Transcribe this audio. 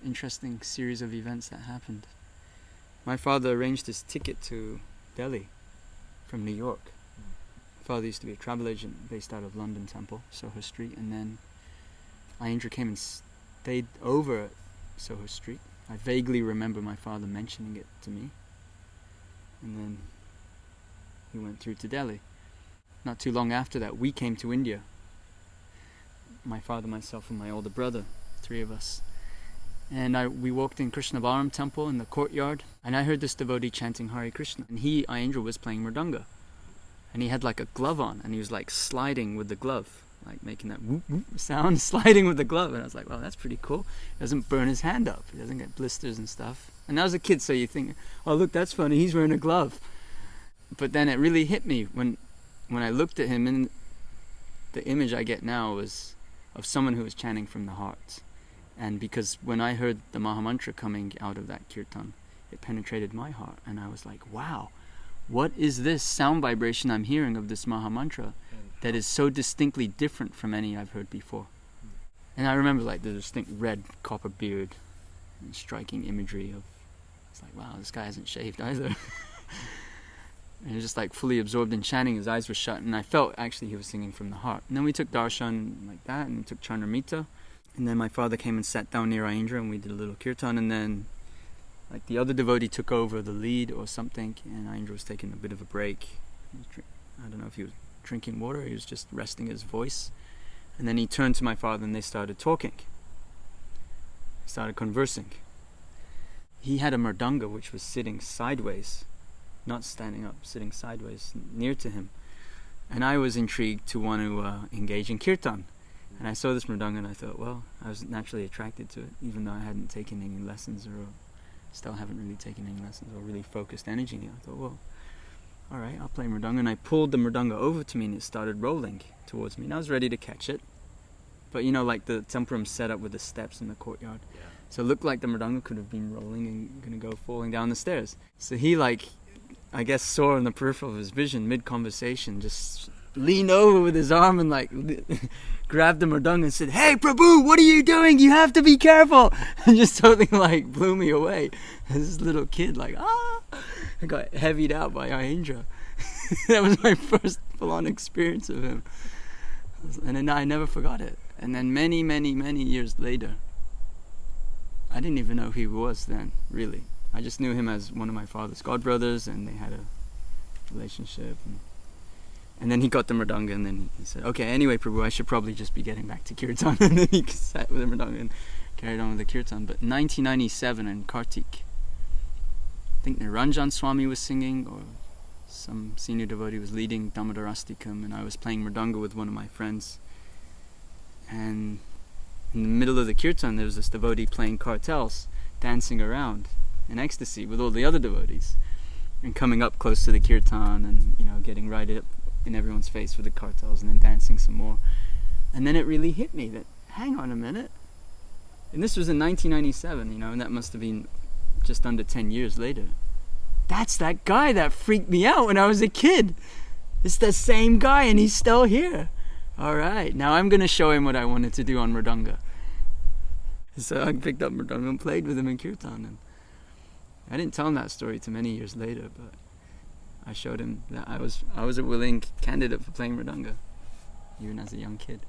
interesting series of events that happened. My father arranged his ticket to Delhi from New York. My father used to be a travel agent based out of London Temple, Soho Street, and then Ayendra came and stayed over at Soho Street. I vaguely remember my father mentioning it to me, and then he went through to Delhi. Not too long after that, we came to India. My father, myself, and my older brother, 3 of us. And we walked in Krishnavaram temple in the courtyard, and I heard this devotee chanting Hare Krishna. And Ayendra, was playing mridanga. And he had like a glove on, and he was like sliding with the glove, like making that whoop whoop sound, sliding with the glove. And I was like, wow, that's pretty cool. He doesn't burn his hand up. He doesn't get blisters and stuff. And I was a kid, so you think, oh, look, that's funny. He's wearing a glove. But then it really hit me when I looked at him, and the image I get now was of someone who was chanting from the heart. And because when I heard the Mahamantra coming out of that kirtan, it penetrated my heart, and I was like, wow, what is this sound vibration I'm hearing of this Mahamantra that is so distinctly different from any I've heard before? And I remember like the distinct red copper beard and striking imagery of, it's like, wow, this guy hasn't shaved either. And he was just like fully absorbed in chanting, his eyes were shut, and I felt actually he was singing from the heart. And then we took darshan like that, and we took Chandramita. And then my father came and sat down near Ayendra, and we did a little kirtan, and then like the other devotee took over the lead or something, and Ayendra was taking a bit of a break. I don't know if he was drinking water or he was just resting his voice. And then he turned to my father and they started talking. They started conversing. He had a mridanga which was sitting sideways, not standing up, sitting sideways near to him. And I was intrigued to want to engage in kirtan. And I saw this mridanga and I thought, well, I was naturally attracted to it, even though I hadn't taken any lessons or still haven't really taken any lessons or really focused energy in it. I thought, well, all right, I'll play mridanga. And I pulled the mridanga over to me and it started rolling towards me. And I was ready to catch it. But you know, like the tempuram set up with the steps in the courtyard. Yeah. So it looked like the mridanga could have been rolling and going to go falling down the stairs. So he I guess saw in the peripheral of his vision, mid-conversation, just leaned over with his arm and grabbed the mridanga and said, "Hey Prabhu, what are you doing? You have to be careful!" And just totally blew me away. This little kid I got heavied out by Ayendra. That was my first full-on experience of him. And then I never forgot it. And then many, many, many years later, I didn't even know who he was then, really. I just knew him as one of my father's godbrothers, and they had a relationship. And then he got the mridanga, and then he said, "Okay, anyway, Prabhu, I should probably just be getting back to kirtan." And then he sat with the mridanga and carried on with the kirtan. But 1997 in Kartik, I think Niranjan Swami was singing, or some senior devotee was leading Damodarastikam, and I was playing mridanga with one of my friends. And in the middle of the kirtan, there was this devotee playing kartels, dancing around in ecstasy with all the other devotees, and coming up close to the kirtan, and getting right up in everyone's face with the kartels, and then dancing some more. And then it really hit me that, hang on a minute, and this was in 1997, and that must have been just under 10 years later. That's that guy that freaked me out when I was a kid. It's the same guy, and he's still here. All right, now I'm going to show him what I wanted to do on mridanga. So I picked up mridanga and played with him in kirtan. And I didn't tell him that story till many years later, but I showed him that I was a willing candidate for playing mridanga, even as a young kid.